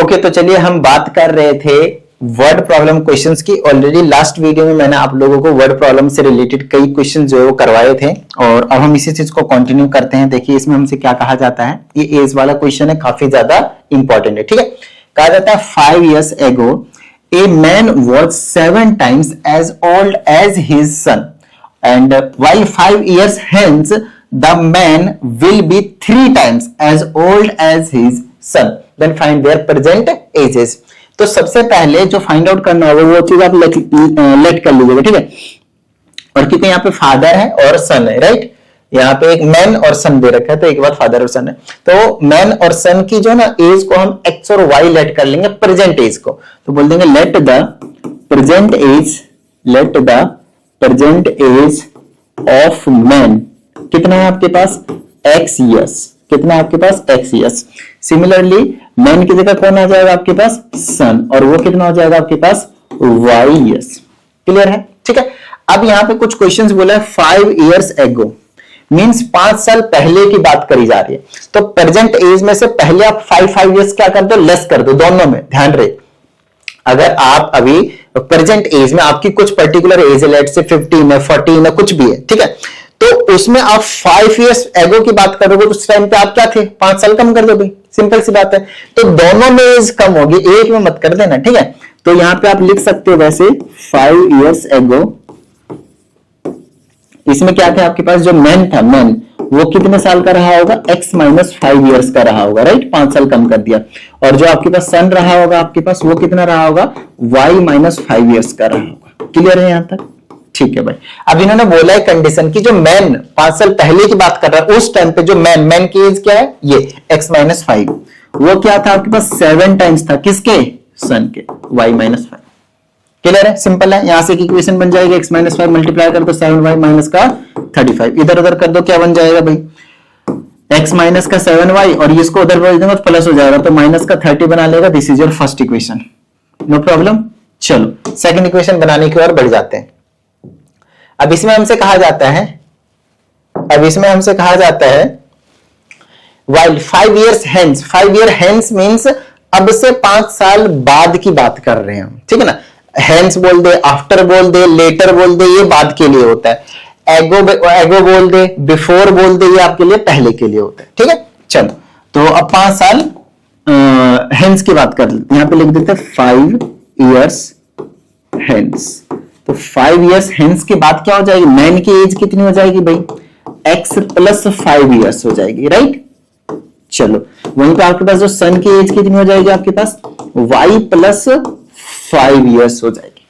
Okay तो चलिए हम बात कर रहे थे वर्ड प्रॉब्लम क्वेश्चंस की। ऑलरेडी लास्ट वीडियो में मैंने आप लोगों को वर्ड प्रॉब्लम से रिलेटेड कई क्वेश्चन जो है वो करवाए थे और अब हम इसी चीज को कंटिन्यू करते हैं। देखिए इसमें हमसे क्या कहा जाता है, ये एज वाला क्वेश्चन है, काफी ज्यादा इंपॉर्टेंट है। ठीक है, कहा जाता है 5 years ago a man was 7 times as old as his son and while 5 years hence the man will be 3 times as old as his son, then find their present ages। तो सबसे पहले जो फाइंड आउट करना होगा वो चीज आप late कर लीजिएगा। ठीक है, और क्योंकि यहाँ पे फादर है और सन है, राइट, यहाँ पे एक मैन और सन दे रखा है तो एक बार फादर और सन है, तो मैन और सन की जो ना एज को हम एक्स और वाई लेट कर लेंगे प्रेजेंट एज को, तो बोल देंगे let the present age of man कितना है आपके पास एक्स ईयर्स, कितना है आपके पास एक्स ईयर्स। सिमिलरली मैन की जगह कौन आ जाएगा आपके पास सन, और वो कितना हो जाएगा आपके पास वाई ईयर्स। क्लियर है? ठीक है, अब यहाँ पे कुछ क्वेश्चंस बोला है 5 years ago मींस 5 साल पहले की बात करी जा रही है, तो प्रेजेंट एज में से पहले आप 5 years क्या कर दो, लेस कर दो, दोनों में ध्यान रहे। अगर आप अभी प्रेजेंट एज में आपकी कुछ पर्टिकुलर एज है, लेट से 15 है 14 है कुछ भी है, ठीक है, तो उसमें आप 5 years ago की बात करोगे तो उस टाइम पे आप क्या थे, 5 साल कम कर दो भाई, सिंपल सी बात है। तो दोनों में एज कम होगी, एक में मत कर देना। ठीक है, तो यहां पे आप लिख सकते हो वैसे 5 years ago, इसमें क्या था आपके पास, जो मैन था मैन वो कितने साल का रहा होगा, x माइनस 5 years का रहा होगा, राइट, 5 साल कम कर दिया। और जो आपके पास सन रहा होगा आपके पास वो कितना रहा होगा, y माइनस 5 years का रहा होगा। क्लियर है यहां तक? ठीक है भाई। अब इन्होंने बोला है कंडीशन की जो मैन 5 साल पहले की बात कर रहा है उस टाइम पे जो मैन की एज क्या है, ये x माइनस 5, वो क्या था आपके पास 7 टाइम्स था, किसके, सन के, y माइनस 5। क्लियर है? सिंपल है, यहां से इक्वेशन बन जाएगी x माइनस 5 मल्टीप्लाई कर दो 7y माइनस का 35, इधर उधर कर दो, क्या बन जाएगा भाई, x माइनस का 7y और इसको उधर बोल देंगे तो प्लस हो जाएगा, तो माइनस का 30 बना लेगा। This is your first equation, no problem. चलो सेकंड इक्वेशन बनाने की ओर बढ़ जाते हैं। अब इसमें हमसे कहा जाता है while 5 years hence, 5 year hence means अब से 5 साल बाद की बात कर रहे हैं हम, ठीक है ना। हेंस बोल दे, आफ्टर बोल दे, लेटर बोल दे, ये बाद के लिए होता है। एगो बोल दे, बिफोर बोल दे, ये आपके लिए पहले के लिए होता है। ठीक है, चलो तो अब 5 साल हेंस की बात कर लेते हैं, यहां पे लिख देते हैं 5 years हेंस। तो 5 years हेंस के बाद क्या हो जाएगी, मैन की एज कितनी हो जाएगी भाई, x प्लस 5 years हो जाएगी, राइट। चलो वहीं पे आपके पास जो सन की एज कितनी हो जाएगी आपके पास, y प्लस 5 years हो जाएगी।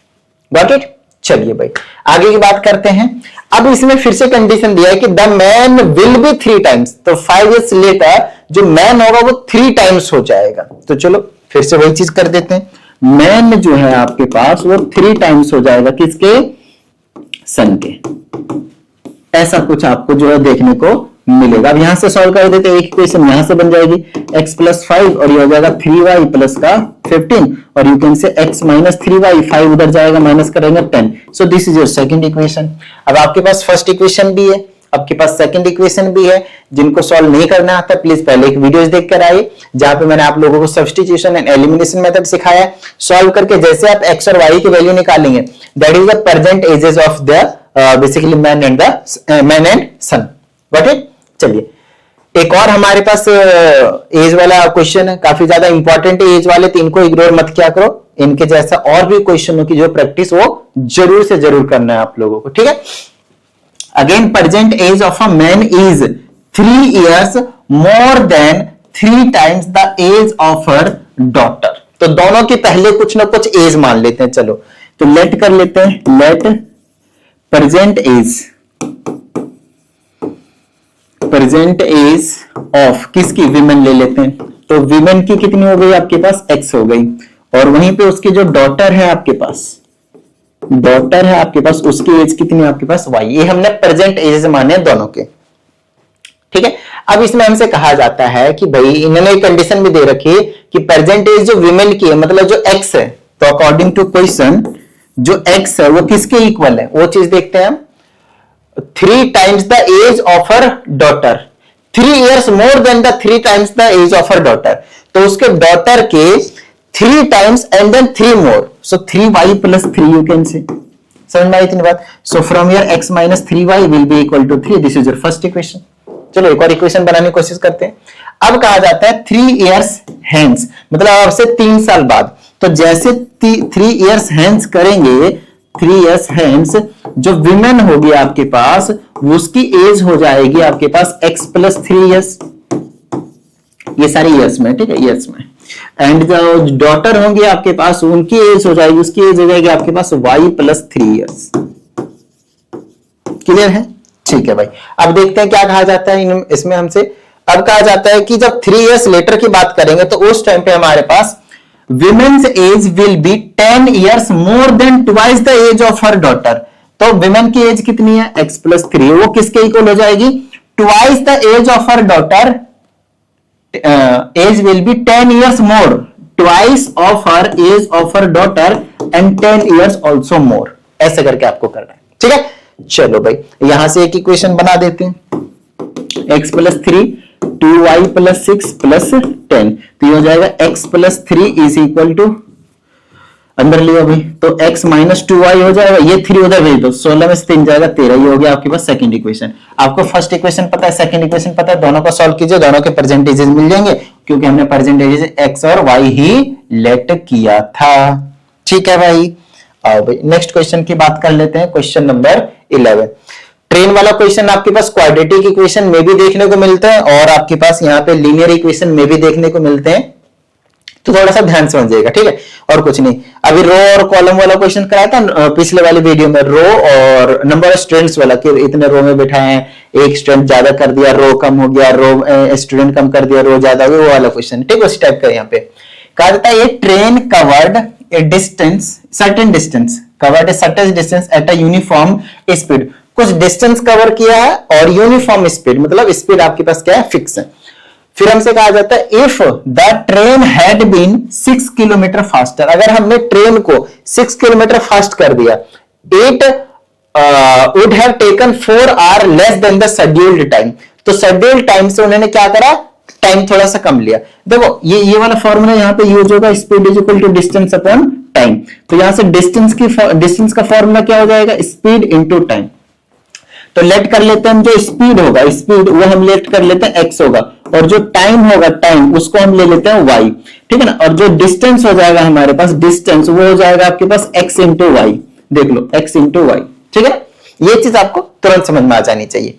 Got it? चलिए भाई आगे की बात करते हैं। अब इसमें फिर से कंडीशन दिया है कि the man will be 3 times, तो 5 years लेटर जो मैन होगा वो 3 टाइम्स हो जाएगा। तो चलो फिर से वही चीज कर देते हैं, मैन जो है आपके पास वो 3 टाइम्स हो जाएगा, किसके, सन के। ऐसा कुछ आपको जो है देखने को मिलेगा। अब यहां से सॉल्व कर देते हैं, एक इक्वेशन यहां से बन जाएगी x प्लस 5 और ये हो जाएगा 3y प्लस का 15 और you can say x minus 3y, 5 उधर जाएगा माइनस करेंगे 10। So this is your second equation. अब आपके पास फर्स्ट इक्वेशन भी है, आपके पास सेकंड इक्वेशन भी है। जिनको सॉल्व नहीं करना आता प्लीज पहले एक वीडियोस देख कर आइए जहां पे मैंने आप लोगों को सब्स्टिट्यूशन एंड एलिमिनेशन मेथड सिखाया है। सॉल्व करके जैसे आप x और y की वैल्यू निकालेंगे that is the present ages of the basically man and son. Got it? चलिए एक और हमारे पास एज वाला क्वेश्चन है, काफी ज्यादा इंपॉर्टेंट है एज वाले, तो इनको इग्नोर मत किया करो। इनके जैसा और भी क्वेश्चनों की जो प्रैक्टिस वो जरूर से जरूर करना है आप लोगों को, ठीक है। Again present age of a man is 3 years more than 3 times the age of her daughter. तो दोनों की पहले कुछ ना कुछ एज मान लेते हैं। चलो तो लेट कर लेते हैं, लेट प्रेजेंट एज ऑफ किसकी, विमेन ले लेते हैं। तो विमेन की कितनी हो गई आपके पास, x हो गई, और वहीं पे उसकी जो डॉटर है आपके पास, उसकी एज कितनी है आपके पास, y। ये हमने प्रेजेंट एज माने दोनों के, ठीक है। अब इसमें हमसे कहा जाता है कि भाई इन्होंने एक कंडीशन भी दे रखी है कि प्रेजेंट एज जो विमेन की है, मतलब जो x है, तो अकॉर्डिंग टू क्वेश्चन जो x है वो किसके इक्वल है, वो चीज देखते हैं हम। 3 times the age of her daughter, 3 years more than the 3 times the age of her daughter। तो उसके डॉटर के 3 times and then 3 more. So 3y plus 3 you can say. समझ में आई इतनी बात? So from here x minus 3y will be equal to 3. This is your first equation. चलो एक और इक्वेशन बनाने की कोशिश करते हैं. अब कहा जाता है 3 years hence, मतलब अब से 3 साल बाद. तो जैसे 3 years hence करेंगे, 3 years hence जो विमेन होगी आपके पास, उसकी एज हो जाएगी आपके पास x plus 3 years. ये सारी ईयर्स में, ठीक है, ईयर्स में. एंड जो डॉटर होंगे आपके पास, उनकी एज हो जाएगी, उसकी एज हो जाएगी आपके पास y plus 3 years. क्लियर है? ठीक है भाई. अब देखते हैं क्या कहा जाता है इसमें हमसे. अब कहा जाता है कि जब 3 years लेटर की बात करेंगे तो उस टाइम पे हमारे पास women's age will be 10 years more than twice the age of her daughter. तो विमेन की एज कितनी है? x plus 3. वो किसके इक्वल हो जाएगी? Twice the age of her daughter. Age will be 10 years more, twice of her age of her daughter and 10 years also more. ऐसे करके आपको करना है, ठीक है. चलो भाई, यहां से एक इक्वेशन बना देते हैं. x plus 3 2y plus 6 plus 10. तो ये हो जाएगा x plus 3 is equal to, अंदर लिया भाई, तो x minus 2y हो जाएगा. ये 3 उधर भेज दो, 16 में से 3 जाएगा 13. ये हो गया आपके पास सेकंड इक्वेशन. आपको फर्स्ट इक्वेशन पता है, सेकंड इक्वेशन पता है, दोनों को सॉल्व कीजिए, दोनों के परसेंटेजेस मिल जाएंगे, क्योंकि हमने परसेंटेजेस x और y ही लेट किया था. ठीक है भाई. आओ भाई नेक्स्ट क्वेश्चन की बात कर लेते हैं. Question number 11. ट्रेन वाला क्वेश्चन आपके पास क्वाड्रेटिक इक्वेशन में भी देखने को मिलता है और आपके पास यहाँ पे लीनियर इक्वेशन में भी देखने को मिलते हैं, तो थोड़ा सा ध्यान समझिएगा, ठीक है. और कुछ नहीं. अभी रो और कॉलम वाला क्वेश्चन कराया था पिछले वाले वीडियो में, रो और नंबर ऑफ स्टूडेंट्स वाला, कि इतने रो में बिठाए हैं, एक स्टूडेंट ज्यादा कर दिया, रो कम हो गया, रो स्टूडेंट कम कर दिया, रो ज्यादा हो गया, वो वाला क्वेश्चन, ठीक है. उसी टाइप का यहाँ पे कहा जाता है ये train covered A distance, certain distance, covered a certain distance at a uniform speed. कुछ डिस्टेंस कवर किया है और यूनिफॉर्म स्पीड, मतलब स्पीड आपके पास क्या है? फिक्स है. फिर हमसे कहा जाता है if the train had been 6 kilometre faster. अगर हमने ट्रेन को 6 किलोमीटर फास्ट कर दिया, it would have taken 4 hour less than the scheduled time. तो शेड्यूल्ड टाइम से उन्होंने क्या करा? टाइम थोड़ा सा कम लिया. देखो ये वाला फॉर्मूला यहाँ पे यूज होगा, speed is equal to distance upon time. तो यहां से डिस्टेंस का फॉर्मूला क्या हो जाएगा? Speed into time. तो लेट कर लेते हैं हम, जो स्पीड होगा, स्पीड वो हम लेट कर लेते हैं x होगा, और जो टाइम होगा, टाइम उसको हम ले लेते हैं y, ठीक है ना. और जो डिस्टेंस हो जाएगा हमारे पास, डिस्टेंस वो हो जाएगा आपके पास x इंटू वाई. देख लो x इंटू वाई, ठीक है. ये चीज आपको तुरंत समझ में आ जानी चाहिए.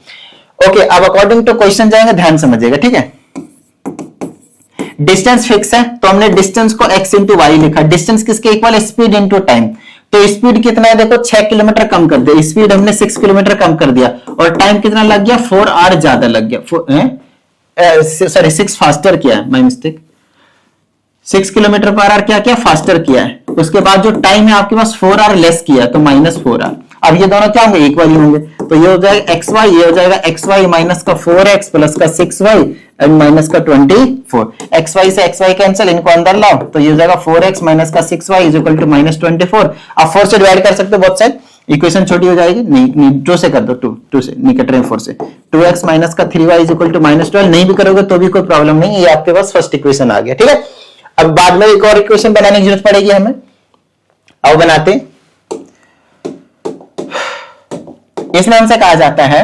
ओके, अब अकॉर्डिंग टू क्वेश्चन जाएंगे, ध्यान समझिएगा, ठीक है. डिस्टेंस फिक्स है, तो हमने डिस्टेंस को x इंटू वाई लिखा. डिस्टेंस किसके इक्वल? Speed into time. तो स्पीड कितना है? देखो 6 किलोमीटर कम कर दिया, स्पीड हमने 6 किलोमीटर कम कर दिया, और टाइम कितना लग गया? 4 आवर ज्यादा लग गया. सॉरी 6 फास्टर किया है, my mistake. 6 kilometre per hour क्या किया? फास्टर किया है. उसके बाद जो टाइम है आपके पास 4 आवर लेस किया, तो -4 आवर. अब ये दोनों क्या होंगे? इक्वल ही होंगे. तो ये हो जाएगा xy, ये हो जाएगा xy माइनस का 4x प्लस का 6y एंड माइनस का 24. xy से xy कैंसिल, इनको अंदर लाओ, तो ये हो जाएगा 4x माइनस का 6y इज इक्वल टू -24. आप 4 से डिवाइड कर सकते हो बोथ साइड, इक्वेशन छोटी हो जाएगी. नहीं 2 से कर दो, 2 से नहीं कट रहे 4 से. 2x माइनस का 3y इज इक्वल टू -12. नहीं भी करोगे तो भी कोई प्रॉब्लम नहीं, ये आपके पास फर्स्ट इक्वेशन आ गया, ठीक है. अब बाद में एक और इक्वेशन बनाने की जरूरत पड़ेगी हमें. अब बनाते हैं. इसमें हमसे कहा जाता है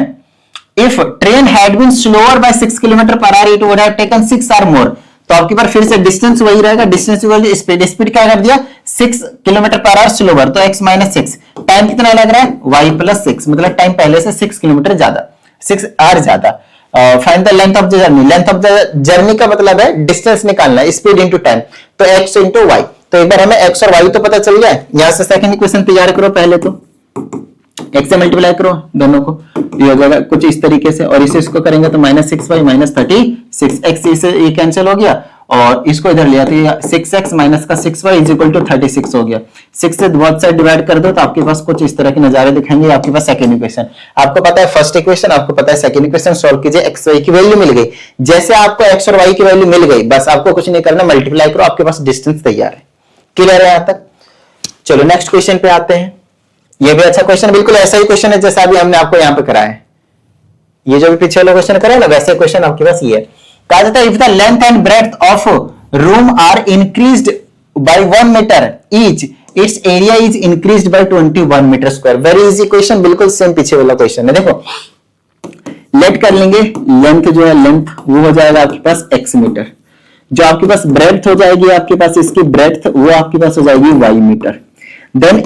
if train had been slower by 6 kilometre per hour it would have taken 6 hour more. तो आपके पास फिर से डिस्टेंस वही रहेगा, distance equal to speed. Speed क्या कर दिया? 6 किलोमीटर पर आवर स्लोअर, तो x माइनस 6. टाइम कितना लग रहा है? y प्लस 6, मतलब टाइम पहले से 6 किलोमीटर ज्यादा, 6 आवर ज्यादा. Find the length of the journey. Length of the journey का मतलब है डिस्टेंस निकालना है, स्पीड इंटू टाइम. तो x इंटू वाई. तो एक बार हमें x और y तो पता चल गया. यहां से सेकंड इक्वेशन तैयार करो पहले, तो x से मल्टीप्लाई करो दोनों को, ये हो जाएगा कुछ इस तरीके से, और इसे इसको करेंगे तो -6y माइनस 36. x से ये कैंसिल हो गया, और इसको इधर लिया तो 6x माइनस का 6y इज इक्वल टू 36 हो गया. 6 से बहुत साइड डिवाइड कर दो तो आपके पास कुछ इस तरह के नजारे दिखेंगे. आपके पास सेकंड इक्वेशन, आपको पता है फर्स्ट इक्वेशन, आपको पता है सेकंड इक्वेशन. सॉल्व कीजिए, x y की वैल्यू मिल गई. जैसे आपको x और y की वैल्यू मिल गई, बस आपको कुछ नहीं करना, मल्टीप्लाई करो, आपके पास डिस्टेंस तैयार है. क्लियर है यहां तक? चलो नेक्स्ट क्वेश्चन पे आते हैं. ये भी अच्छा क्वेश्चन, बिल्कुल ऐसा ही क्वेश्चन है जैसा अभी हमने आपको यहां पे कराया है. ये जो भी पीछे वाला क्वेश्चन करा ना, वैसे क्वेश्चन आपके पास ये है. कहा जाता है if the length and breadth of room are increased by 1 meter each, its area is increased by 21 meter square. Very easy question, बिल्कुल सेम पीछे वाला क्वेश्चन है। देखो लेट कर लेंगे, लेंथ जो है लेंथ वो हो जाएगा आपके पास x मीटर, जो आपके पास ब्रेड्थ हो जाएगी आपके पास इसकी ब्रेड्थ वो आपके पास हो जाएगी y मीटर। देन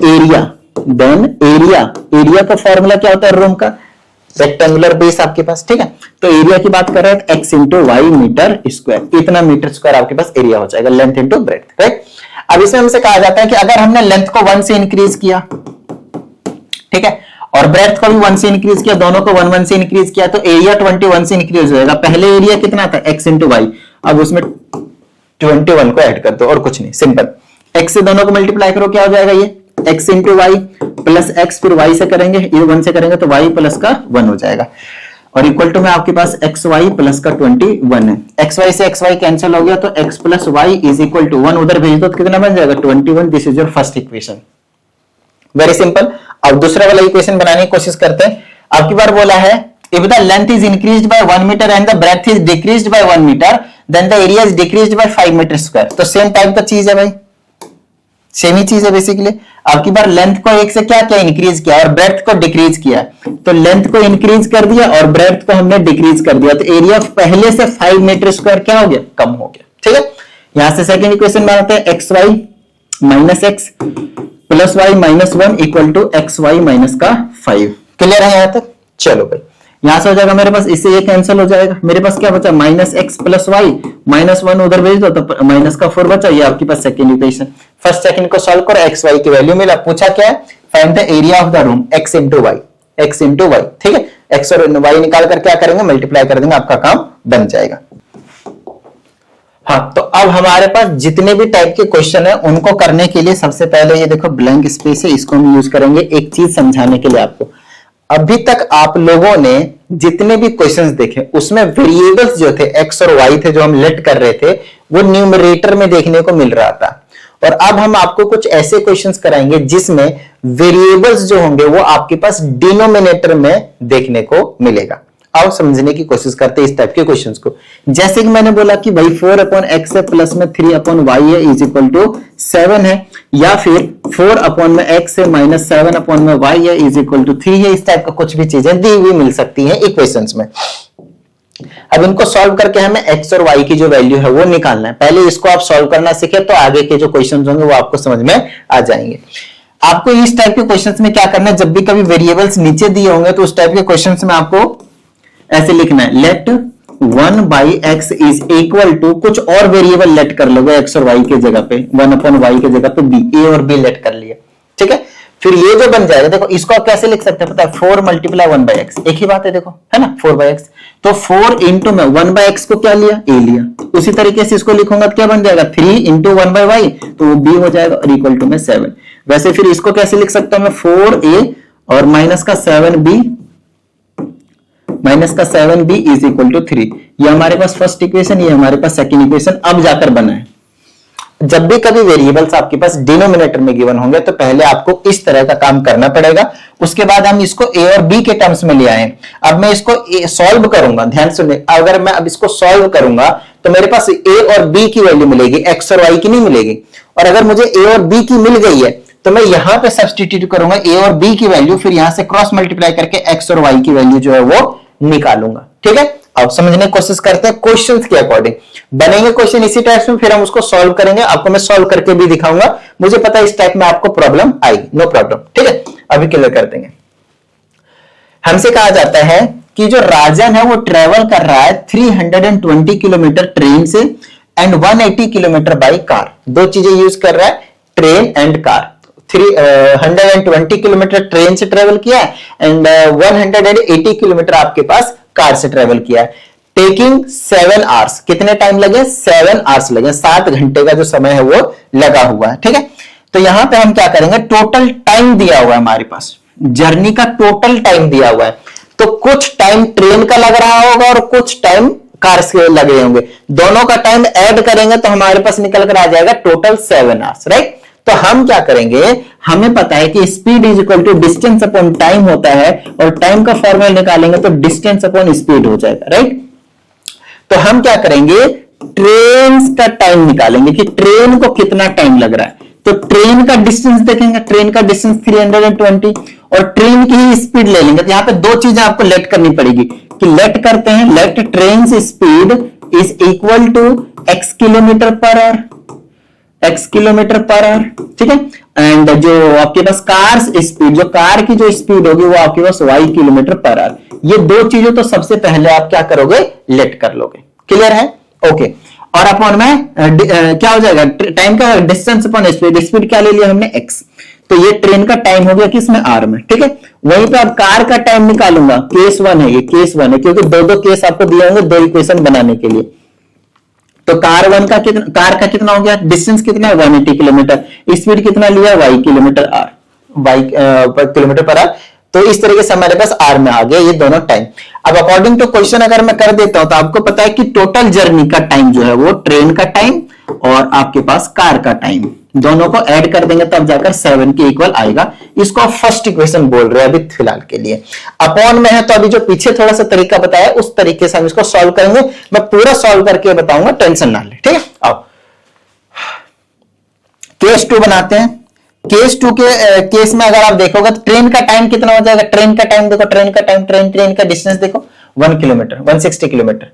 एरिया का फॉर्मूला क्या होता है रूम का, रेक्टेंगुलर बेस आपके पास, ठीक है। तो एरिया की बात कर रहे हैं x into y metre square, इतना मीटर स्क्वायर आपके पास एरिया हो जाएगा, लेंथ इंटू ब्रेड्थ, राइट। अब इसमें हमसे कहा जाता है कि अगर हमने लेंथ को 1 से इंक्रीज किया, ठीक है, और ब्रेड्थ को भी 1 से इंक्रीज किया, दोनों को 1 1 से इंक्रीज किया, तो एरिया 21 से इंक्रीज हो जाएगा। पहले एरिया कितना था x इंटू वाई, अब उसमें 21 को ऐड कर दो और कुछ नहीं, सिंपल। x से दोनों को मल्टीप्लाई करो, क्या हो जाएगा ये x into y plus x, फिर y से करेंगे, ये 1 से करेंगे तो y प्लस का 1 हो जाएगा, और इक्वल टू में आपके पास एक्स वाई प्लस का 21 है। एक्स वाई से एक्स वाई कैंसिल हो गया तो x plus y is equal to 1 उधर भेज दो तो कितना बन जाएगा 21। This is your first equation, very simple. अब दूसरा वाला इक्वेशन बनाने की कोशिश करते हैं। अब की बार बोला है if the length is increased by 1 meter and the breadth is decreased by 1 meter then the area is decreased by 5 meter square। तो सेम टाइप का चीज है भाई, सेम ही चीज है बेसिकली। अब की बार लेंथ को एक से क्या क्या इंक्रीज किया और ब्रेड्थ को डिक्रीज किया, तो लेंथ को इंक्रीज कर दिया और ब्रेड्थ को हमने डिक्रीज कर दिया, तो एरिया पहले से 5 मीटर स्क्वायर क्या हो गया, कम हो गया, ठीक है। यहां से सेकंड इक्वेशन बनाते हैं, x y minus x plus y minus 1 equal to x y minus का 5। क्लियर है यहां तक? चलो भाई, यहां से हो जाएगा मेरे पास, इससे ये कैंसिल हो जाएगा, मेरे पास क्या बचा minus x plus y minus 1 उधर भेज दो तो माइनस का 4 बचा, ये आपके पास सेकंड इक्वेशन। फर्स्ट सेकंड को सॉल्व करो, एक्स वाई की वैल्यू मिला, पूछा क्या है, find the area of the room x into y, x into y, ठीक है। एक्स और वाई निकाल कर क्या करेंगे, मल्टीप्लाई कर देंगे, आपका काम बन जाएगा। हाँ, तो अब हमारे पास जितने भी टाइप के क्वेश्चन है उनको करने के लिए सबसे पहले ये देखो ब्लैंक स्पेस है, इसको हम यूज करेंगे एक चीज समझाने के लिए आपको। अभी तक आप लोगों ने जितने भी क्वेश्चंस देखे उसमें वेरिएबल्स जो थे एक्स और वाई थे जो हम लेट कर रहे थे वो न्यूमरेटर में देखने को मिल रहा था, और अब हम आपको कुछ ऐसे क्वेश्चंस कराएंगे जिसमें वेरिएबल्स जो होंगे वो आपके पास डिनोमिनेटर में देखने को मिलेगा। आओ समझने की कोशिश करते हैं इस टाइप के क्वेश्चंस को। जैसे कि मैंने बोला कि भाई 4/x है प्लस में 3/y है इज इक्वल टू 7 है, या फिर 4/x है माइनस 7/y है इज इक्वल टू 3 है, इस टाइप का कुछ भी चीजें दी हुई मिल सकती हैं इक्वेशंस में। अब इनको सॉल्व करके हमें x और y की जो वैल्यू है वो निकालना है। पहले इसको आप सॉल्व करना सीखे तो आगे के जो क्वेश्चंस होंगे वो आपको समझ में आ जाएंगे। आपको इस टाइप के क्वेश्चंस में क्या करना है, जब भी कभी वेरिएबल्स नीचे दिए होंगे तो उस टाइप के क्वेश्चंस में आपको ऐसे लिखना है, late 1/x is equal to कुछ और वेरिएबल लेट कर लोगे x और y के जगह पे, 1/y के जगह पे b, a और b लेट कर लिया, ठीक है। फिर ये जो बन जाएगा, देखो इसको आप कैसे लिख सकते हैं पता है, 4 × 1/x, एक ही बात है, देखो है ना 4/x, तो 4 इंटू में 1/x को क्या लिया, a लिया, उसी तरीके से इसको लिखूंगा तो क्या बन जाएगा 3 इंटू 1/y, तो वो b हो जाएगा और इक्वल टू में 7। वैसे फिर इसको कैसे लिख सकता हूं मैं, 4a और माइनस का 7b इज इक्वल टू 3। ये हमारे पास फर्स्ट इक्वेशन, ये हमारे पास सेकंड इक्वेशन अब जाकर बना है। जब भी कभी वेरिएबल्स आपके पास डिनोमिनेटर में गिवन होंगे तो पहले आपको इस तरह का काम करना पड़ेगा, उसके बाद हम इसको a और b के टर्म्स में ले आए। अब मैं इसको सॉल्व करूंगा, ध्यान सुनिए, अगर मैं अब इसको सॉल्व करूंगा तो मेरे पास a और b की वैल्यू मिलेगी, x और y की नहीं मिलेगी। और अगर मुझे a और b की मिल गई है तो मैं यहां पे सब्स्टिट्यूट करूंगा a और b की वैल्यू, फिर यहां से क्रॉस मल्टीप्लाई करके x और y की वैल्यू जो है वो निकालूंगा, ठीक है। अब समझने की कोशिश करते हैं क्वेश्चंस के अकॉर्डिंग बनेंगे क्वेश्चन इसी टाइप में, फिर हम उसको सॉल्व करेंगे, आपको मैं सॉल्व करके भी दिखाऊंगा, मुझे पता है इस टाइप में आपको प्रॉब्लम आएगी, नो प्रॉब्लम, ठीक है। अभी क्लियर कर देंगे। हमसे कहा जाता है कि जो राजन है वो ट्रेवल कर रहा है 320 किलोमीटर ट्रेन से एंड 180 किलोमीटर बाई कार, दो चीजें यूज कर रहा है, train and car. 320 kilometre train से ट्रेवल किया एंड 180 किलोमीटर आपके पास कार से ट्रेवल किया है, टेकिंग 7 आवर्स। कितने टाइम लगे, 7 आवर्स लगे, 7 घंटे का जो समय है वो लगा हुआ है, ठीक है। तो यहां पे हम क्या करेंगे, टोटल टाइम दिया हुआ है हमारे पास, जर्नी का टोटल टाइम दिया हुआ है, तो कुछ टाइम ट्रेन का लग रहा होगा और कुछ टाइम कार से लगे होंगे, दोनों का टाइम ऐड करेंगे तो हमारे पास निकल कर आ जाएगा टोटल 7 आवर्स, राइट। तो हम क्या करेंगे, हमें पता है कि speed is equal to distance upon time होता है, और टाइम का फॉर्मूला निकालेंगे तो डिस्टेंस अपॉन स्पीड हो जाएगा, राइट। तो हम क्या करेंगे, ट्रेन का टाइम निकालेंगे कि ट्रेन को कितना टाइम लग रहा है। तो ट्रेन का डिस्टेंस देखेंगे, ट्रेन का डिस्टेंस 320 और ट्रेन की ही स्पीड ले लेंगे। तो यहां पे दो चीजें आपको लेट करनी पड़ेगी कि लेट करते हैं, let train speed is equal to x kilometre per hour, x kilometre per hour, ठीक है। एंड जो आपके पास कार स्पीड, जो कार की जो स्पीड होगी वो आपके पास y किलोमीटर पर आवर। ये दो चीजें तो सबसे पहले आप क्या करोगे, लेट कर लोगे। क्लियर है? ओके। और अपॉन में क्या हो जाएगा, टाइम का डिस्टेंस अपॉन स्पीड, स्पीड क्या ले लिया हमने x। तो ये ट्रेन का टाइम हो गया किसमें, r में, ठीक है। वहीं पे अब कार का टाइम निकालूंगा, केस 1 है, ये केस 1 है क्योंकि दो दो केस आपको दिए होंगे दो इक्वेशन बनाने के लिए। तो कार का कितना हो गया, डिस्टेंस कितना है 180 किलोमीटर, स्पीड कितना लिया y किलोमीटर पर आवर। तो इस तरीके से हमारे पास r में आ गया ये दोनों टाइम। अब अकॉर्डिंग टू क्वेश्चन अगर मैं कर देता हूं तो आपको पता है कि टोटल जर्नी का टाइम जो है वो ट्रेन का टाइम और आपके पास कार का टाइम दोनों को ऐड कर देंगे तब जाकर 7 के इक्वल आएगा। इसको आप फर्स्ट इक्वेशन बोल रहे हैं अभी फिलहाल के लिए। अपॉन में है तो अभी जो पीछे थोड़ा सा तरीका बताया उस तरीके से हम इसको सॉल्व करेंगे। मैं पूरा सॉल्व करके बताऊंगा, टेंशन ना ले, ठीक है। आओ केस 2 बनाते हैं। केस 2 के केस में अगर आप देखोगे तो ट्रेन का टाइम कितना हो जाएगा, ट्रेन का टाइम देखो, ट्रेन का डिस्टेंस देखो 1 किलोमीटर, 160 किलोमीटर,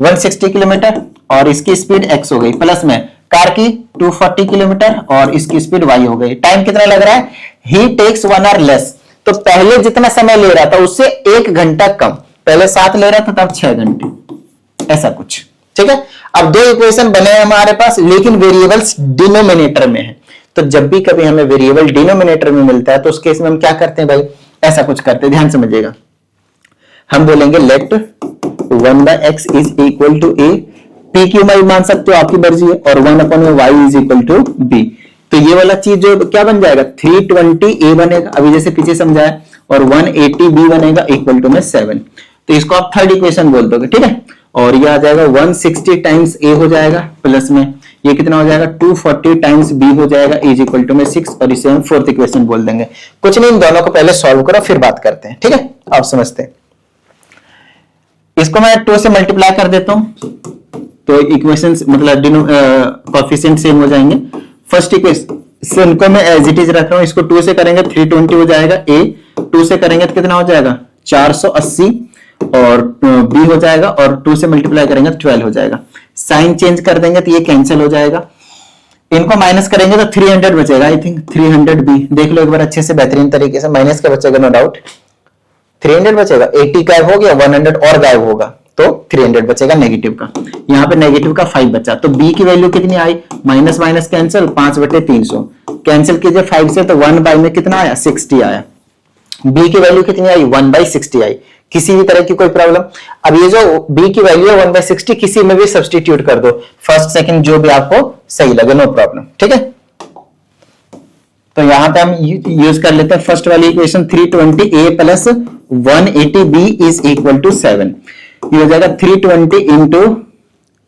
160 किलोमीटर और इसकी स्पीड x हो गई, प्लस में कार की 240 किलोमीटर और इसकी स्पीड y हो गई। टाइम कितना लग रहा है, ही टेक्स 1 आवर लेस। तो पहले जितना समय ले रहा था उससे 1 घंटा कम, पहले 7 ले रहा था तब 6 घंटे, ऐसा कुछ, ठीक है। अब दो इक्वेशन बने हैं हमारे पास लेकिन वेरिएबल्स डिनोमिनेटर में है। तो जब भी कभी हमें वेरिएबल डिनोमिनेटर में मिलता है तो उस केस में हम क्या करते हैं भाई, ऐसा कुछ करते हैं, ध्यान समझिएगा। हम बोलेंगे let 1/x is equal to a, p q मैं मान सकते हो, आपकी मर्जी है, और 1/y is equal to b। तो ये वाला चीज जो क्या बन जाएगा, 320a बनेगा अभी जैसे पीछे समझाया, और 180b बनेगा इक्वल टू में 7। तो इसको आप थर्ड इक्वेशन बोल दोगे, ठीक है। और ये आ जाएगा 160 टाइम्स a हो जाएगा, प्लस में ये कितना हो जाएगा 240 टाइम्स b हो जाएगा इज इक्वल टू में 6, और इसे हम फोर्थ इक्वेशन बोल देंगे। कुछ नहीं, इन दोनों को पहले सॉल्व करो फिर बात करते हैं, ठीक है। आप समझते हैं, इसको मैं 2 से मल्टीप्लाई कर देता हूं तो इक्वेशंस मतलब कोएफिशिएंट सेम हो जाएंगे। फर्स्ट इक्वेशन को मैं एज इट इज रख रहा हूं, इसको 2 से करेंगे 320 हो जाएगा a, 2 से करेंगे तो कितना हो जाएगा 480 और b हो जाएगा, और 2 से मल्टीप्लाई करेंगे तो 12 हो जाएगा। साइन चेंज कर देंगे तो ये कैंसिल हो जाएगा, इनको माइनस करेंगे तो 300 बचेगा, आई थिंक 300b। देख लो एक बार अच्छे से बेहतरीन तरीके से, माइनस का बचेगा नो डाउट, 300 बचेगा, 80 गायब हो गया, 100 और गायब होगा तो 300 बचेगा नेगेटिव का। यहाँ पे नेगेटिव का 5 बचा, तो b की वैल्यू कितनी आई, माइनस माइनस कैंसिल, 5/300 कैंसिल कीजिए 5 से, तो 1 में कितना आया 60 आया। b की वैल्यू कितनी आई 1/60 आई। किसी भी तरह की कोई प्रॉब्लम, अब ये जो b की वैल्यू है 1/60 किसी में भी सब्स्टिट्यूट कर दो, फर्स्ट सेकंड जो भी आपको सही लगे, नो प्रॉब्लम, ठीक है। तो यहां पे हम यूज कर लेते हैं फर्स्ट वाली equation, 320a plus 180b is equal to 7। ये हो जाएगा 320 इंटू,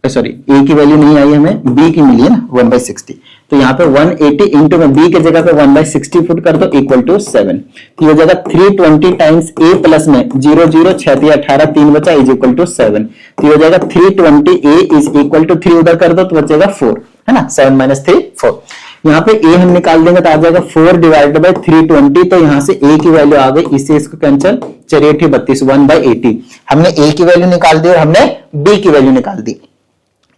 सॉरी a की वैल्यू नहीं आई हमें, b की मिली है ना 1/60, तो यहाँ पे 180 इंटू में b की जगह पे 1/60 पुट कर दो इक्वल टू 7। ये हो जाएगा 320 टाइम्स a प्लस में 0 0 6 18 3 बचा इज इक्वल टू 7। तो ये हो जाएगा 320a इज इक्वल टू 3 उधर कर दो तो बचेगा 4, है ना, 7 - 3 4। यहाँ पे a हम निकाल देंगे तो आ जाएगा 4 डिवाइडेड बाय 320, तो यहाँ से a की वैल्यू आ गई, इससे इसको कैंसिल, चलिए 32 1/80। हमने a की वैल्यू निकाल दी और हमने b की वैल्यू निकाल दी।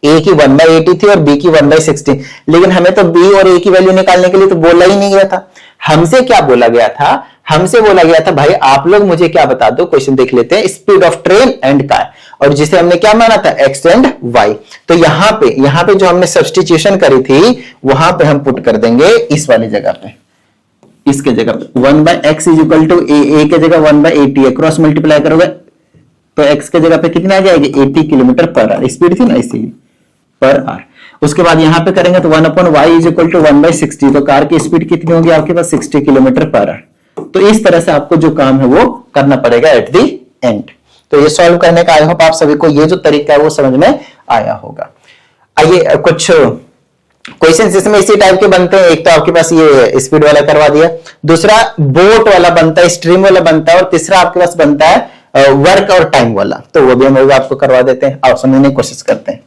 a की 1/80 थी और b की 1/60, लेकिन हमें तो b और a की वैल्यू निकालने के लिए तो बोला ही नहीं गया था। हमसे क्या बोला गया था, हमसे बोला गया था भाई आप लोग मुझे क्या बता दो, क्वेश्चन देख लेते हैं, speed of train and car, और जिसे हमने क्या माना था x एंड y। तो यहाँ पे जो हमने सब्स्टिट्यूशन करी थी वहां पे हम पुट कर देंगे इस वाली जगह पे, इसके जगह पे 1/x is equal to a के जगह 1/80 है, क्रॉस मल्टीप्लाई करोगे तो x के जगह पे कितना आ जाएगी 80 किलोमीटर पर आवर, स्पीड थी ना इसीलिए पर आवर। उसके बाद यहां पे करेंगे तो 1/y इज इक्वल टू 1/60, तो कार की स्पीड कितनी होगी आपके पास 60 किलोमीटर पर आवर। तो इस तरह से आपको जो काम है वो करना पड़ेगा एट द एंड। तो ये सॉल्व करने का आई होप आप सभी को ये जो तरीका है वो समझ में आया होगा। आइए कुछ क्वेश्चन इसमें इसी टाइप के बनते हैं। एक तो आपके पास ये स्पीड वाला करवा दिया, दूसरा बोट वाला बनता है, स्ट्रीम वाला बनता है, और तीसरा आपके पास बनता है वर्क और टाइम वाला, तो वो भी हम आपको करवा देते हैं। आओ समझने की कोशिश करते हैं।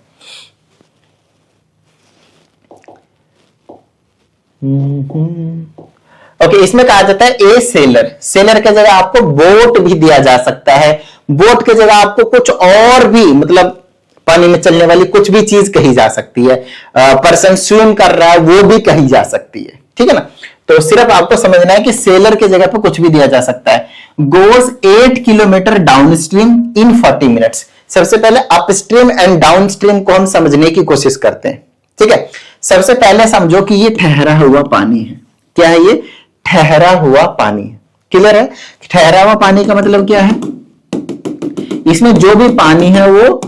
ओके, इसमें कहा जाता है ए सेलर। सेलर के जगह आपको बोट भी दिया जा सकता है, बोट के जगह आपको कुछ और भी, मतलब पानी में चलने वाली कुछ भी चीज कही जा सकती है। पर्सन स्विम कर रहा है वो भी कही जा सकती है, ठीक है ना। तो सिर्फ आपको समझना है कि सेलर के जगह पर कुछ भी दिया जा सकता है। Goes 8 kilometre down stream in 40 minutes. सबसे पहले अपस्ट्रीम एंड डाउन स्ट्रीम को हम समझने की कोशिश करते हैं, ठीक है। सबसे पहले समझो कि ये ठहरा हुआ पानी है। क्या है ये? ठहरा हुआ पानी है। क्लियर है? ठहरा हुआ पानी का मतलब क्या है? इसमें जो भी पानी है वो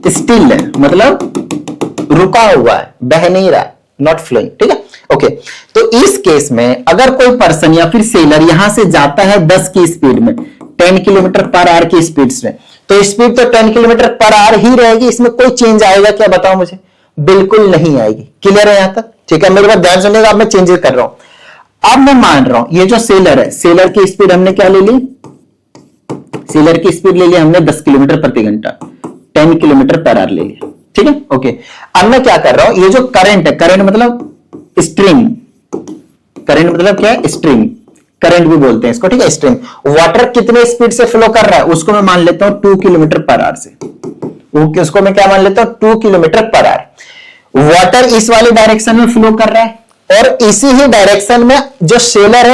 स्टिल है, मतलब रुका हुआ है, बह नहीं रहा, नॉट फ्लोइंग, ठीक है। ओके, तो इस केस में अगर कोई पर्सन या फिर सेलर यहां से जाता है 10 की स्पीड में, 10 किलोमीटर पर आवर की स्पीड में, तो स्पीड तो 10 किलोमीटर पर आवर ही रहेगी, इसमें कोई चेंज आएगा क्या? बताओ मुझे। बिल्कुल नहीं आएगी। क्लियर है यहां तक? ठीक है, मेरे बात ध्यान सुनिएगा, अब मैं चेंजेस कर रहा हूं। अब मैं मान रहा हूं ये जो सेलर है, सेलर की स्पीड हमने क्या ले ली? सेलर की स्पीड ले ली हमने 10 किलोमीटर प्रति घंटा, 10 किलोमीटर पर आवर ले लिया, ठीक है। ओके, अब मैं क्या कर रहा हूं, ये जो करंट है, करंट मतलब स्ट्रीम, करंट मतलब क्या है? स्ट्रीम, करंट भी बोलते हैं इसको, ठीक है, स्ट्रीम। वाटर कितने स्पीड से फ्लो कर रहा है उसको मैं मान लेता हूं 2 किलोमीटर पर आवर से। उसको मैं क्या मान लेता हूं? 2 किलोमीटर पर आवर। वाटर इस वाली डायरेक्शन में फ्लो कर रहा है और इसी ही डायरेक्शन में जो सेलर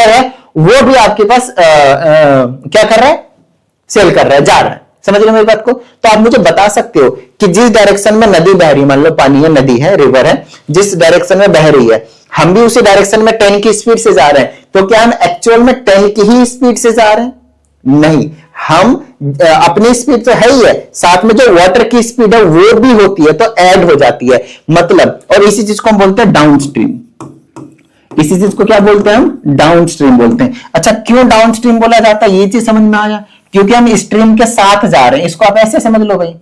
है वो भी आपके पास क्या कर रहा है? सेल कर रहा है, जा रहा है। समझ रहे मेरी बात को? तो आप मुझे बता सकते हो कि जिस डायरेक्शन में नदी बह रही है, मान लो पानी है, नदी है, रिवर है, जिस डायरेक्शन में बह रही है, हम भी उसी डायरेक्शन में 10 की स्पीड से जा रहे हैं, तो क्या हम एक्चुअल में 10 की ही स्पीड से जा रहे हैं? नहीं, हम अपनी स्पीड तो है ही है, साथ में जो वाटर की स्पीड है वो भी होती है, तो ऐड हो जाती है, मतलब। और इसी चीज को हम बोलते हैं डाउन स्ट्रीम। इसी चीज को क्या बोलते हैं हम? डाउन स्ट्रीम बोलते हैं। अच्छा, क्यों डाउन स्ट्रीम बोला जाता है? ये चीज समझ में आया? क्योंकि हम स्ट्रीम के साथ जा रहे हैं। इसको आप ऐसे समझ लो भाई,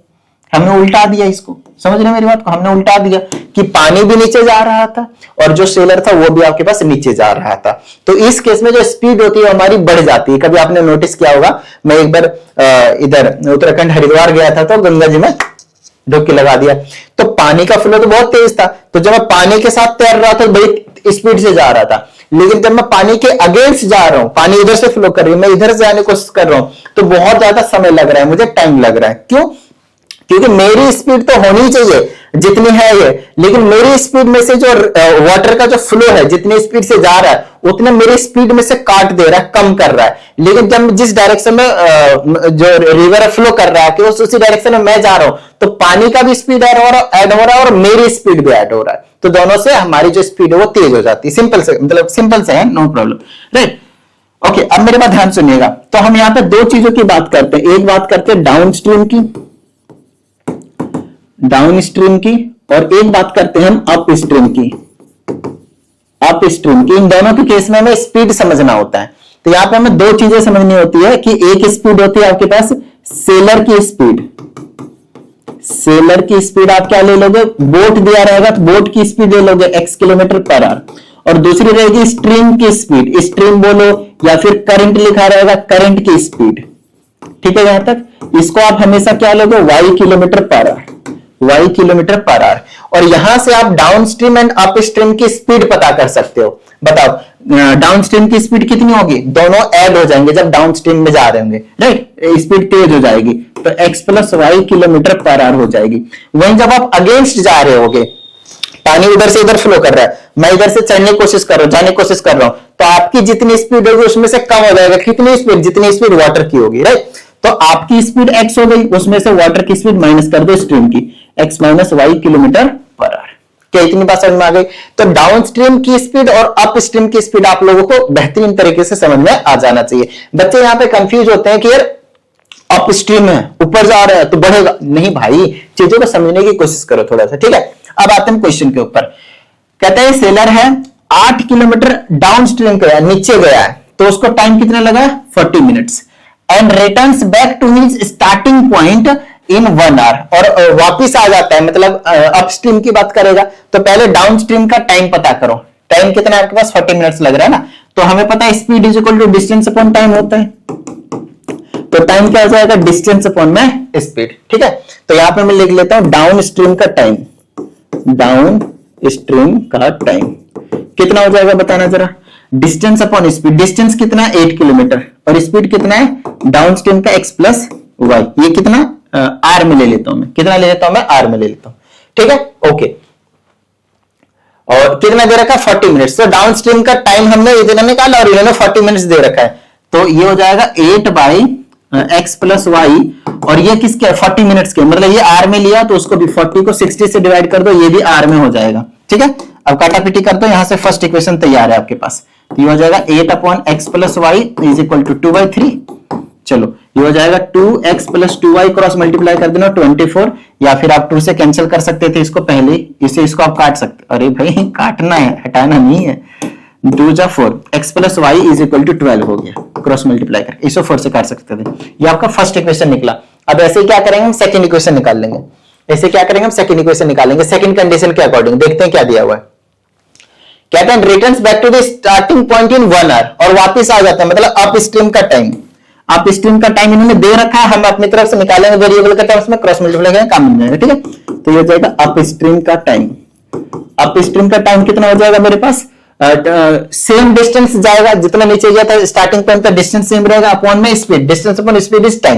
हमने उल्टा दिया इसको। समझ रहे मेरी बात को? हमने उल्टा दिया कि पानी भी नीचे जा रहा था और जो सेलर था वो भी आपके पास नीचे जा रहा था। तो इस केस में जो स्पीड होती है हमारी बढ़ जाती है। कभी आपने नोटिस किया होगा, मैं एक बार इधर उत्तराखंड हरिद्वार गया था, तो गंगा जी में डुबकी लगा दिया, तो पानी का फ्लो तो बहुत तेज था, तो जब मैं पानी के साथ तैर रहा था बड़ी स्पीड से जा रहा था। लेकिन जब मैं पानी के अगेंस्ट जा रहा हूं, पानी इधर से फ्लो कर रही है, मैं इधर से जाने की कोशिश कर रहा हूं, तो बहुत ज्यादा समय लग रहा है, मुझे टाइम लग रहा है। क्यों? क्योंकि मेरी स्पीड तो होनी चाहिए जितनी है ये, लेकिन मेरी स्पीड में से जो वाटर का जो फ्लो है, जितनी स्पीड से जा रहा है उतने मेरी स्पीड में से काट दे रहा है, कम कर रहा है। लेकिन जब जिस डायरेक्शन में जो रिवर फ्लो कर रहा है कि उसी डायरेक्शन में मैं जा रहा हूं, तो पानी का भी स्पीड ऐड हो रहा है और मेरी स्पीड भी ऐड हो रहा है, तो दोनों से हमारी जो स्पीड है वो तेज हो जाती है। सिंपल से, मतलब सिंपल से है, नो प्रॉब्लम, राइट। ओके, अब मेरे बात ध्यान सुनिएगा। तो हम यहां पे दो चीजों की बात करते हैं, एक बात करते हैं डाउन स्ट्रीम की, डाउन स्ट्रीम की, और एक बात करते हैं हम अप स्ट्रीम की, अप स्ट्रीम की। इन दोनों के केस में हमें स्पीड समझना होता है। तो यहां पे हमें दो चीजें समझनी होती है कि एक स्पीड होती है आपके पास सेलर की स्पीड, सेलर की स्पीड आप क्या ले लोगे? बोट दिया रहेगा तो बोट की स्पीड ले लोगे x किलोमीटर पर आवर, और दूसरी रहेगी स्ट्रीम की स्पीड, स्ट्रीम बोलो या फिर करंट लिखा रहेगा, करंट की स्पीड, ठीक है। यहां तक इसको आप हमेशा क्या लोगे? y kilometre per our, y kilometre per our. और यहां से आप down stream and up stream की स्पीड पता कर सकते हो। बताओ डाउन स्ट्रीम की स्पीड कितनी होगी? दोनों ऐड हो जाएंगे जब डाउन स्ट्रीम में जा रहे होंगे, राइट, स्पीड तेज हो जाएगी, तो x plus y kilometre per hour हो जाएगी। वहीं जब आप अगेंस्ट जा रहे होगे, पानी उधर से इधर फ्लो कर रहा है, मैं इधर से चढ़ने की कोशिश कर रहा हूं, जाने की कोशिश कर रहा हूं, तो आपकी जितनी स्पीड होगी उसमें से कम हो जाएगा। कितनी स्पीड? जितनी स्पीड वाटर की होगी, राइट। तो आपकी स्पीड x हो गई, उसमें से वाटर की स्पीड माइनस कर दो स्ट्रीम की, x minus y kilometre per hour. क्या इतनी बात समझ में आ गई? तो डाउन स्ट्रीम की स्पीड और अप स्ट्रीम की स्पीड आप लोगों को बेहतरीन तरीके से समझ में आ जाना चाहिए। बच्चे यहां पे कंफ्यूज होते हैं कि यार अप स्ट्रीम है, ऊपर जा रहा है तो बढ़ेगा। नहीं भाई, चीजों को समझने की कोशिश करो थोड़ा सा, ठीक है। अब आते हैं क्वेश्चन के ऊपर। कहते हैं सेलर है 8 किलोमीटर डाउन स्ट्रीम गया, नीचे गया है, तो उसको टाइम कितना लगा? 40 minutes, and returns back to his starting point in 1 hour, और वापिस आ जाता है, मतलब अपस्ट्रीम की बात करेगा। तो पहले डाउन स्ट्रीम का टाइम पता करो, टाइम कितना है आपके पास? 40 मिनट्स लग रहा है ना। तो हमें पता है speed is equal to distance upon time होता है, तो टाइम क्या हो जाएगा? डिस्टेंस अपॉन में स्पीड, ठीक है। तो यहां पे मैं लिख लेता हूं डाउन स्ट्रीम का टाइम, डाउन स्ट्रीम का टाइम कितना हो जाएगा बताना जरा। डिस्टेंस अपॉन स्पीड, डिस्टेंस कितना है 8 किलोमीटर और स्पीड कितना है डाउन स्ट्रीम का x प्लस वाई, ये कितना आर में ले लेता हूं मैं, कितना ले लेता हूं मैं आर में ले लेता हूं, ठीक है ओके। और कितना दे रखा है 40 मिनट्स, तो डाउन स्ट्रीम का टाइम हमने इतना निकाला और इन्होंने 40 मिनट्स दे रखा है, तो ये हो जाएगा 8 बाई x प्लस वाई, और ये किसके 40 मिनट्स के, मतलब ये आर में लिया तो उसको भी 40 को 60 से डिवाइड कर दो, ये भी आर में हो जाएगा, ठीक है। अब काटापीटी कर दो, यहां से फर्स्ट इक्वेशन तैयार है आपके पास, तो ये हो जाएगा 8 upon x plus y is equal to 2/3। चलो ये हो जाएगा 2x plus 2y cross multiply कर देना 24, या फिर आप 2 से कैंसिल कर सकते थे इसको पहले, इसे इसको आप काट सकते, अरे भाई काटना है हटाना नहीं है, 2 जा 4 x plus y is equal to 12 हो गया, क्रॉस मल्टीप्लाई करके इसको 4 से काट सकते थे, ये आपका फर्स्ट इक्वेशन निकला। अब ऐसे क्या करेंगे हम सेकंड इक्वेशन निकाल लेंगे, ऐसे क्या करेंगे हम सेकंड इक्वेशन निकालेंगे, सेकंड कंडीशन के अकॉर्डिंग देखते हैं क्या दिया हुआ है। कहते हैं returns back to the starting point in 1 hour, और वापस आ जाते हैं, मतलब अप स्ट्रीम का टाइम, अप स्ट्रीम का टाइम इन्होंने दे रखा है, हम अपनी तरफ से निकालेंगे वेरिएबल का टर्म्स में, क्रॉस मल्टीप्लाई करेंगे काम मिल जाएगा, ठीक है। तो ये हो जाएगा अप स्ट्रीम का टाइम, अप स्ट्रीम का टाइम कितना हो जाएगा मेरे पास, सेम डिस्टेंस जाएगा जितना नीचे गया था स्टार्टिंग पॉइंट का डिस्टेंस सेम रहेगा, अपॉन में speed, distance upon speed is time,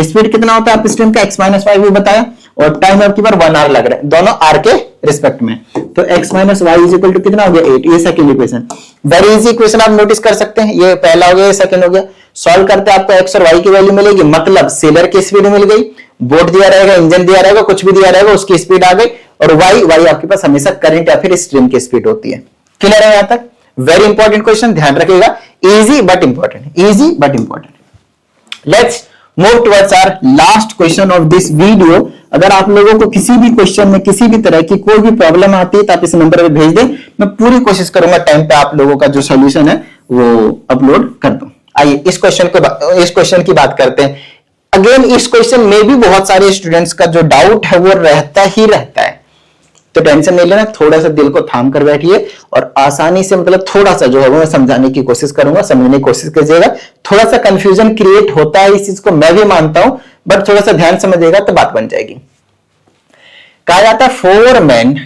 speed कितना होता है अप स्ट्रीम का x माइनस वाई भी बताया, और टाइम आपकी बार 1 आवर लग रहा है दोनों आर के रिस्पेक्ट में, तो x minus y is equal to कितना हो गया 8, ये second equation, very easy equation आप नोटिस कर सकते हैं, ये पहला हो गया, ये सेकंड हो गया। सॉल्व करते हैं आपको x और y की वैल्यू मिलेगी, मतलब सेलर की स्पीड मिल गई, बोट दिया रहेगा, इंजन दिया रहेगा, कुछ भी दिया रहेगा उसकी स्पीड आ गई, और y आपके पास हमेशा करंट या फिर स्ट्रीम की स्पीड होती है। क्लियर है यहां तक? वेरी इंपॉर्टेंट क्वेश्चन, ध्यान रखिएगा, easy but important, easy but important. Let's move towards our last question of this video. अगर आप लोगों को किसी भी क्वेश्चन में किसी भी तरह की कोई भी प्रॉब्लम आती है तो आप इस नंबर पे भेज दें, मैं पूरी कोशिश करूंगा टाइम पे आप लोगों का जो सॉल्यूशन है वो अपलोड कर दूं। आइए इस क्वेश्चन की बात करते हैं। अगेन इस क्वेश्चन में भी बहुत सारे स्टूडेंट्स का जो डाउट है वो रहता ही रहता है, तो टेंशन नहीं लेना, थोड़ा सा दिल को थाम कर बैठिए और आसानी से, मतलब थोड़ा सा जो है वो मैं समझाने की कोशिश करूंगा, समझने की कोशिश कीजिएगा। थोड़ा सा कंफ्यूजन क्रिएट होता है, इस चीज को मैं भी मानता हूं, बट थोड़ा सा ध्यान समझिएगा तो बात बन जाएगी। कहा जाता है 4 men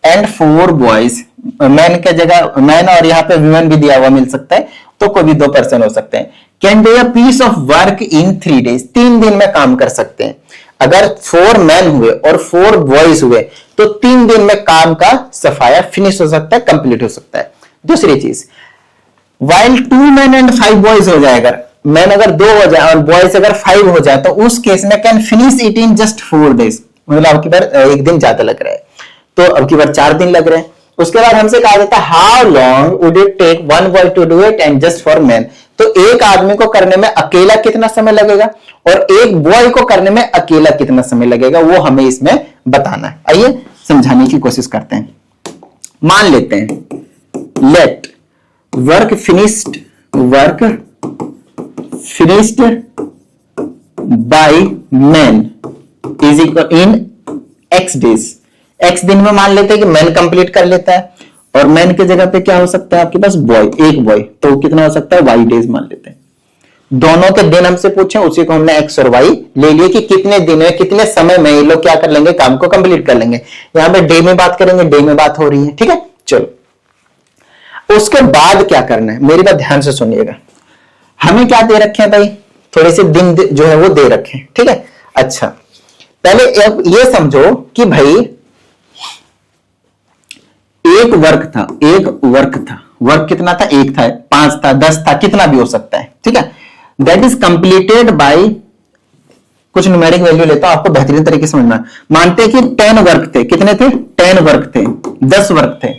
एंड 4 boys, मैन के जगह मैन और यहाँ पे वुमेन भी दिया हुआ मिल सकता है, तो कोई भी 2 पर्सन हो सकते हैं। Can do a piece of work in 3 days, 3 दिन में काम कर सकते हैं। अगर 4 मैन हुए और 4 बॉयज हुए तो 3 दिन में काम का सफाया फिनिश हो सकता है, कंप्लीट हो सकता है। दूसरी चीज, वाइल 2 men एंड 5 boys हो जाए, अगर मैन अगर 2 हो जाए और बॉयज अगर 5 हो जाए, तो उस केस में can finish it in just 4 days, मतलब अब की बार 1 दिन ज्यादा लग रहा है, तो अब की बार 4 दिन लग रहे हैं। उसके बाद हमसे कहा जाता है how long would it take 1 boy to do it and just for man, तो एक आदमी को करने में अकेला कितना समय लगेगा और एक बॉय को करने में अकेला कितना समय लगेगा, वो हमें इसमें बताना है। आइए समझाने की कोशिश करते हैं। मान लेते हैं let work finished by man is equal in x days, x दिन में मान लेते हैं कि मैन कंप्लीट कर लेता है, और मैन की जगह पे क्या हो सकता है आपके पास बॉय, एक बॉय, तो कितना हो सकता है y डेज मान लेते हैं। दोनों के दिन हमसे पूछे, उसी को हमने x और y ले लिए कि कितने दिन में कितने समय में ये लोग क्या कर लेंगे, काम को कंप्लीट कर लेंगे। यहां पे डे में बात करेंगे, डे में बात हो रही है, ठीक है। चलो उसके बाद क्या करना है, मेरी बात ध्यान से सुनिएगा। हमें क्या दे रखे हैं भाई, थोड़े से दिन जो है वो दे रखे हैं, ठीक है। अच्छा पहले ये समझो कि भाई एक वर्क था, वर्क कितना था, 1 था, 5 था, 10 था, कितना भी हो सकता है, ठीक है। दैट इज कंप्लीटेड बाय, कुछ न्यूमेरिक वैल्यू लेता हूं आपको बेहतरीन तरीके से समझना। मानते हैं कि 10 वर्क थे, कितने थे, 10 वर्क थे, 10 वर्क थे,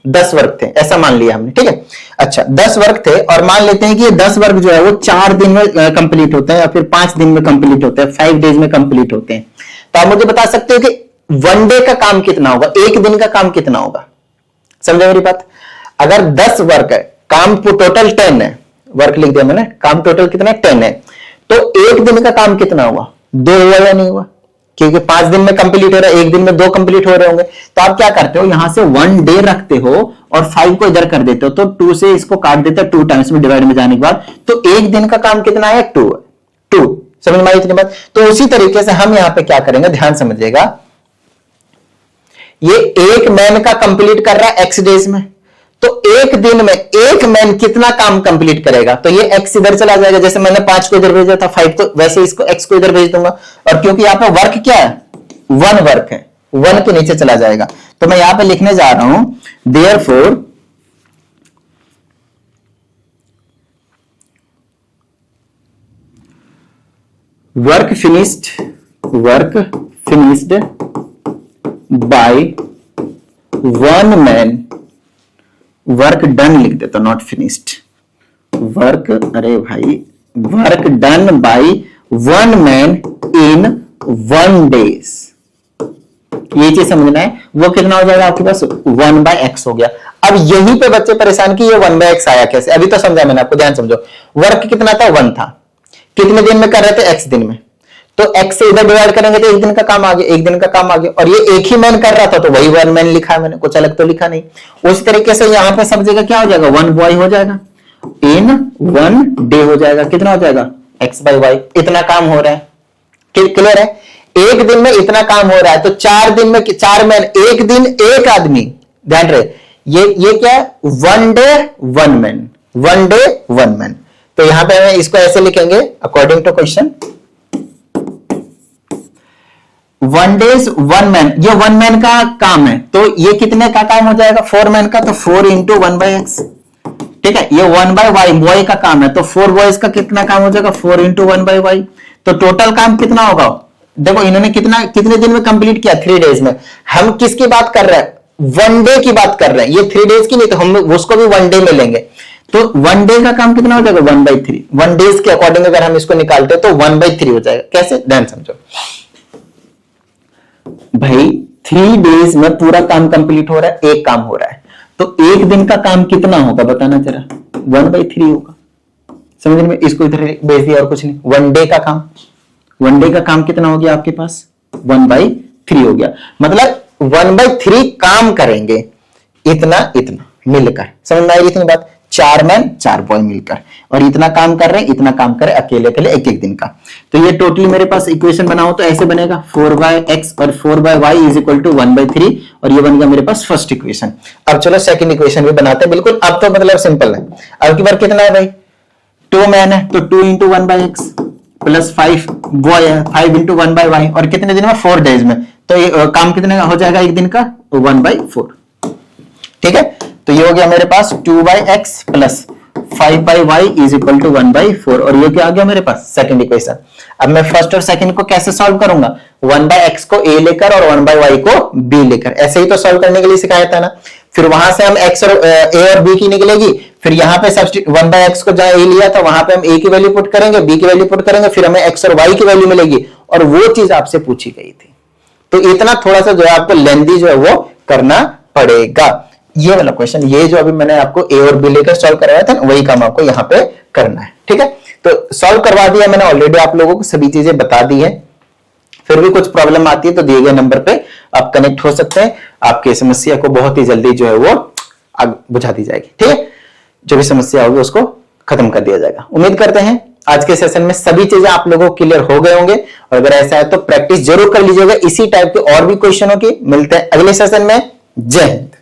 10 वर्क थे, ऐसा मान लिया हमने, ठीक है। अच्छा 10 वर्क थे, और मान लेते हैं कि ये 10 वर्क जो है वो 4 दिन में कंप्लीट होते हैं, या फिर 5 दिन में कंप्लीट होते हैं, 5 डेज में कंप्लीट होते हैं। तो आप मुझे बता सकते हो कि 1 डे का काम कितना होगा, एक दिन का काम कितना होगा, समझे मेरी बात। अगर 10 वर्क है, काम टोटल 10 है, वर्क लिख दिया मैंने, काम टोटल कितना है 10 है, तो एक दिन का काम कितना हुआ, 2 हुआ या नहीं हुआ, क्योंकि 5 दिन में कंप्लीट हो रहा है, एक दिन में 2 कंप्लीट हो रहे होंगे। तो आप क्या करते हो, यहां से 1 डे रखते हो और 5 को इधर कर देते हो, तो 2 से इसको काट देते हो, 2 टाइम्स में डिवाइड में जाने के बाद, तो एक दिन का काम कितना है 2, समझ में आई इतनी बात। तो उसी तरीके से हम यहां पे क्या करेंगे, ध्यान समझिएगा। ये एक मैन का कंप्लीट कर रहा है x डेज में, तो एक दिन में एक मैन कितना काम कंप्लीट करेगा? तो ये x इधर चला जाएगा, जैसे मैंने 5 को इधर भेजा था 5 को, वैसे इसको x को इधर भेज दूंगा। और क्योंकि यहां पे वर्क क्या है, 1 वर्क है, 1 के नीचे चला जाएगा। तो मैं यहां पे लिखने जा रहा हूं therefore work finished by 1 man, work done लिख देता, नॉट फिनिश्ड, वर्क, अरे भाई, work done by 1 man in 1 days. ये चीज समझना है। वो कितना हो जाएगा आपके पास, 1/x हो गया। अब यहीं पे बच्चे परेशान कि ये 1/x आया कैसे, अभी तो समझा मैंने आपको, ध्यान समझो। वर्क कितना था, 1 था, कितने दिन में कर रहे थे, x दिन में, तो x से इधर डिवाइड करेंगे तो एक दिन का काम आ गया, एक दिन का काम आ गया। और ये एक ही मैन कर रहा था तो वही 1 मैन लिखा है मैंने, कुछ अलग तो लिखा नहीं। उसी तरीके से यहां पे सब जगह क्या हो जाएगा, 1 बॉय हो जाएगा इन 1 डे हो जाएगा। कितना हो जाएगा, x/y, इतना काम हो रहा है। क्लियर है? एक दिन में इतना काम हो रहा है, तो 4 दिन में 4 मैन, एक दिन एक आदमी, ध्यान रहे, ये क्या है, 1 डे 1 मैन, 1 डे 1 मैन। तो यहां पे हम इसको ऐसे लिखेंगे according to question, 1 days 1 man, ये 1 मैन का काम है, तो ये कितने का काम हो जाएगा, 4 मैन का, तो 4 इंटू 1/x। ठीक है, ये 1/y बॉय का काम है, तो 4 बॉयज का कितना काम हो जाएगा, 4 इंटू 1/y। तो टोटल काम कितना होगा, देखो इन्होंने कितने दिन में कंप्लीट किया, 3 डेज में। हम किसकी बात कर रहे हैं, 1 डे की बात कर रहे हैं, ये 3 डेज की नहीं, तो हम उसको भी 1 डे में लेंगे। तो 1 डे का काम कितना हो जाएगा, 1/3। 1 डेज के अकॉर्डिंग अगर हम इसको निकालते हैं तो 1/3 हो जाएगा। कैसे, ध्यान समझो भाई, 3 डेज में पूरा काम कंप्लीट हो रहा है, एक काम हो रहा है, तो एक दिन का काम कितना होगा बताना जरा, 1/3 होगा। समझ में, इसको इधर भेज दिया और कुछ नहीं। 1 डे का काम, 1 डे का काम कितना हो गया आपके पास, 1/3 हो गया। मतलब 1/3 काम करेंगे, इतना इतना मिलकर। समझ में आई इतनी बात, 4 मैन 4 बॉय मिलकर, और इतना काम कर रहे हैं, इतना काम करे अकेले अकेले एक एक दिन का। तो ये टोटली मेरे पास इक्वेशन बनाओ तो ऐसे बनेगा, 4/x और 4/y इज इक्वल टू 1/3, और ये बन गया मेरे पास फर्स्ट इक्वेशन। अब चलो सेकंड इक्वेशन भी बनाते हैं। बिल्कुल अब तो मतलब सिंपल है। अब की बार कितना है भाई, 2 मैन है, तो 2 इंटू 1/x प्लस 5 बॉय है, 5 इंटू 1/y, और कितने दिन में, 4 डेज में। तो ये काम कितने का हो जाएगा एक दिन का, 1/4। ठीक है, तो ये हो गया मेरे पास 2/x plus 5/y is equal to 1/4, और ये क्या आ गया मेरे पास, सेकंड इक्वेशन। अब मैं फर्स्ट और सेकंड को कैसे सॉल्व करूंगा, 1/x को a लेकर और 1/y को b लेकर, ऐसे ही तो सॉल्व करने के लिए सिखाया था ना। फिर वहां से हम x और a और b की निकलेगी, फिर यहाँ पे 1/x को जहां a लिया था वहां पे हम a की वैल्यू पुट करेंगे, b की वैल्यू पुट करेंगे, फिर हमें x और y की वैल्यू मिलेगी, और वो चीज आपसे पूछी गई थी। तो इतना थोड़ा सा जो है आपको लेंथी जो है वो करना पड़ेगा। ये वाला क्वेश्चन, ये जो अभी मैंने आपको ए और बी लेकर सॉल्व करवाया था ना, वही काम आपको यहाँ पे करना है। ठीक है, तो सॉल्व करवा दिया मैंने ऑलरेडी, आप लोगों को सभी चीजें बता दी है। फिर भी कुछ प्रॉब्लम आती है तो दिए गए नंबर पे आप कनेक्ट हो सकते हैं, आपकी समस्या को बहुत ही जल्दी जो है वो बुझा दी जाएगी। ठीक है, जो भी समस्या होगी उसको खत्म कर दिया जाएगा। उम्मीद करते हैं आज के सेशन में सभी चीजें आप लोगों को क्लियर हो गए होंगे, और अगर ऐसा है तो प्रैक्टिस जरूर कर लीजिएगा इसी टाइप के और भी क्वेश्चनों की। मिलते हैं अगले सेशन में। जय हिंद।